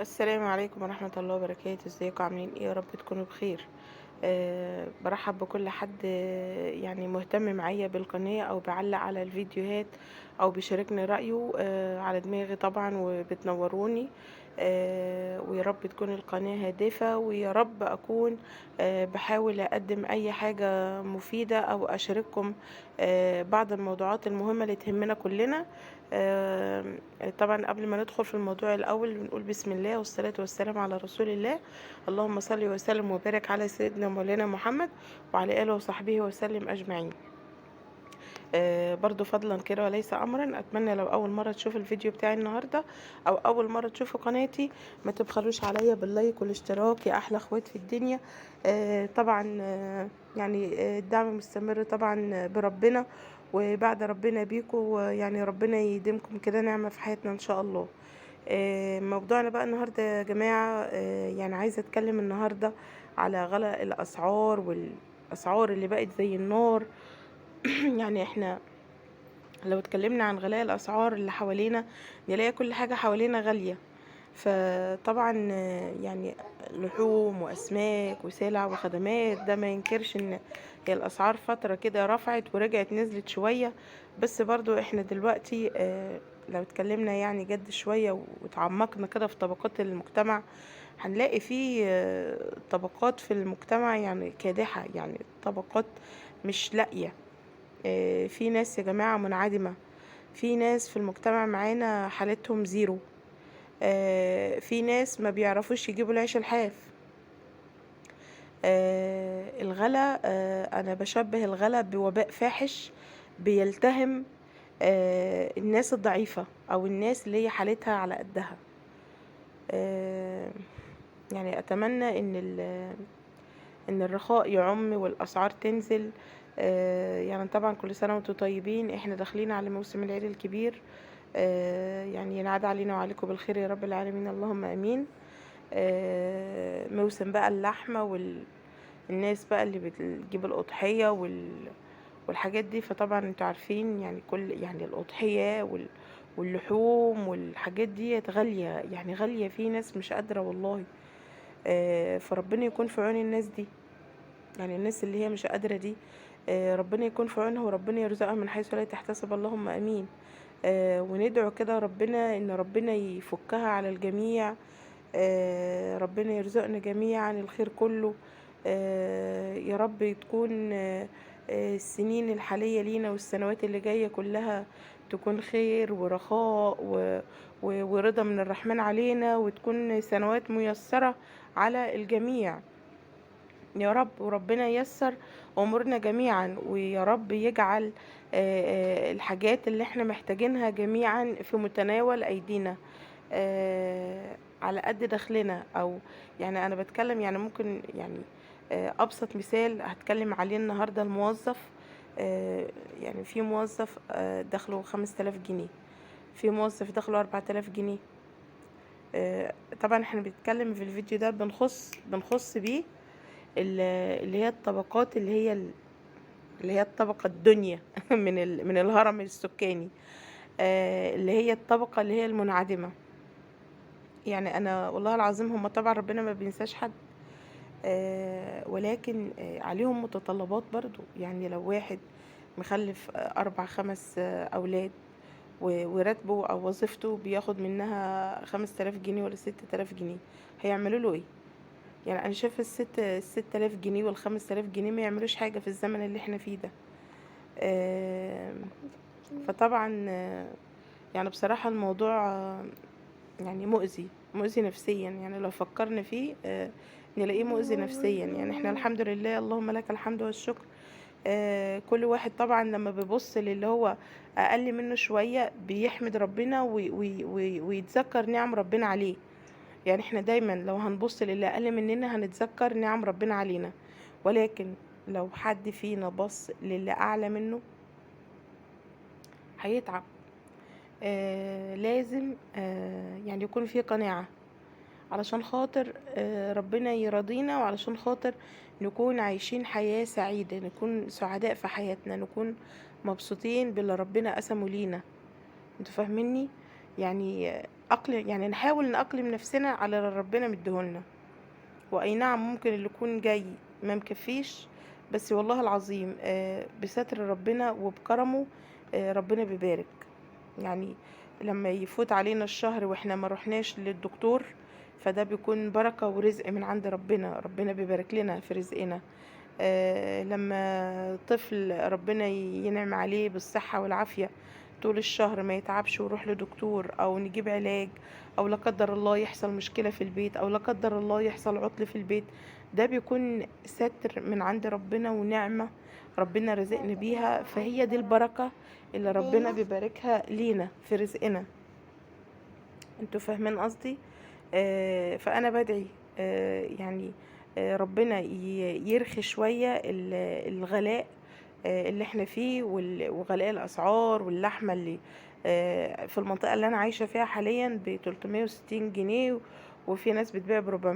السلام عليكم ورحمة الله وبركاته. ازيكم عاملين ايه؟ يا رب تكونوا بخير. برحب بكل حد يعني مهتم معايا بالقناة او بيعلق على الفيديوهات او بيشاركني رأيه. على دماغي طبعا وبتنوروني. ويا رب تكون القناة هادفة، ويا رب اكون بحاول اقدم اي حاجة مفيدة او اشارككم بعض الموضوعات المهمة اللي تهمنا كلنا. آه، طبعا قبل ما ندخل في الموضوع الأول بنقول بسم الله والصلاة والسلام على رسول الله. اللهم صل وسلم وبارك على سيدنا مولانا محمد وعلى آله وصحبه وسلم أجمعين. برضو فضلا كده وليس أمرا، أتمنى لو أول مرة تشوف الفيديو بتاعي النهاردة أو أول مرة تشوفوا قناتي ما تبخلوش عليا باللايك والاشتراك يا أحلى أخوات في الدنيا. طبعا يعني الدعم مستمر طبعا بربنا، وبعد ربنا بيكم، يعني ربنا يديمكم كده نعمة في حياتنا إن شاء الله. موضوعنا بقى النهاردة يا جماعة، يعني عايزة أتكلم النهاردة على غلاء الأسعار والأسعار اللي بقت زي النار. يعني احنا لو اتكلمنا عن غلاء الأسعار اللي حوالينا نلاقي كل حاجة حوالينا غالية. فطبعا يعني لحوم وأسماك وسلع وخدمات، ده ما ينكرش ان هي الأسعار فترة كده رفعت ورجعت نزلت شوية. بس برضو احنا دلوقتي لو اتكلمنا يعني جد شوية وتعمقنا كده في طبقات المجتمع هنلاقي فيه طبقات في المجتمع يعني كادحة، يعني طبقات مش لاقية. في ناس يا جماعة منعدمة، في ناس في المجتمع معانا حالتهم زيرو. في ناس ما بيعرفوش يجيبوا العيش الحاف. الغلا، أنا بشبه الغلا بوباء فاحش بيلتهم الناس الضعيفة أو الناس اللي هي حالتها على قدها. آه، يعني أتمنى ان الرخاء يعم والاسعار تنزل. يعني طبعا كل سنة وانتم طيبين، احنا داخلين على موسم العيد الكبير. يعني ينعاد علينا وعليكم بالخير يا رب العالمين، اللهم امين. موسم بقى اللحمة والناس بقى اللي بتجيب الأضحية والحاجات دي. فطبعا انتوا عارفين يعني كل يعني الأضحية واللحوم والحاجات دي غالية، يعني غالية، في ناس مش قادرة والله. فربنا يكون في عون الناس دي، يعني الناس اللي هي مش قادرة دي. ربنا يكون في عونها وربنا يرزقها من حيث لا تحتسب، اللهم امين. وندعو كده ربنا ان ربنا يفكها على الجميع. ربنا يرزقنا جميعا الخير كله. يا رب تكون السنين الحالية لينا والسنوات اللي جاية كلها تكون خير ورخاء ورضا من الرحمن علينا، وتكون سنوات ميسرة على الجميع يا رب. وربنا ييسر امورنا جميعا، ويا رب يجعل الحاجات اللي احنا محتاجينها جميعا في متناول ايدينا، على قد دخلنا. او يعني انا بتكلم يعني ممكن يعني ابسط مثال هتكلم عليه النهارده الموظف. آه، يعني في موظف دخله 5000 جنيه، في موظف دخله 4000 جنيه. طبعا احنا بنتكلم في الفيديو ده بنخص بيه اللي هي الطبقات اللي هي الطبقة الدنيا من الهرم السكاني. اللي هي الطبقة اللي هي المنعدمة. يعني أنا والله العظيم هم طبعا ربنا ما بينساش حد، ولكن عليهم متطلبات برضو. يعني لو واحد مخلف 4 5 أولاد وراتبه أو وظيفته بياخد منها 5000 جنيه ولا 6000 جنيه، هيعملوا له ايه؟ يعني انا شايفه ال6000 جنيه وال5000 جنيه ما يعملوش حاجه في الزمن اللي احنا فيه ده. فطبعا يعني بصراحه الموضوع يعني مؤذي نفسيا. يعني لو فكرنا فيه نلاقيه مؤذي نفسيا. يعني احنا الحمد لله، اللهم لك الحمد والشكر. كل واحد طبعا لما بيبص للي هو اقل منه شويه بيحمد ربنا ويتذكر نعم ربنا عليه. يعني احنا دايما لو هنبص للي اقل مننا هنتذكر نعم ربنا علينا، ولكن لو حد فينا بص للي اعلى منه هيتعب. لازم يعني يكون في قناعة علشان خاطر ربنا يرضينا، وعلشان خاطر نكون عايشين حياة سعيدة، نكون سعداء في حياتنا، نكون مبسوطين باللي ربنا قسمه لينا. انتوا فاهميني؟ يعني يعني نحاول نأقلم نفسنا على اللي ربنا مديهولنا. واي نعم ممكن اللي يكون جاي ما مكفيش، بس والله العظيم بستر ربنا وبكرمه ربنا بيبارك. يعني لما يفوت علينا الشهر واحنا ما رحناش للدكتور، فده بيكون بركة ورزق من عند ربنا، ربنا بيبارك لنا في رزقنا. لما طفل ربنا ينعم عليه بالصحة والعافية طول الشهر ما يتعبش ويروح لدكتور او نجيب علاج، او لا قدر الله يحصل مشكلة في البيت، او لا قدر الله يحصل عطل في البيت، ده بيكون ستر من عند ربنا ونعمة ربنا رزقنا بيها. فهي دي البركة اللي ربنا بيباركها لينا في رزقنا. انتوا فاهمين قصدي؟ فانا بدعي يعني ربنا يرخي شوية الغلاء اللي احنا فيه، وغلاء الاسعار، واللحمة اللي في المنطقة اللي انا عايشة فيها حاليا ب 360 جنيه، وفي ناس بتبيع ب 400.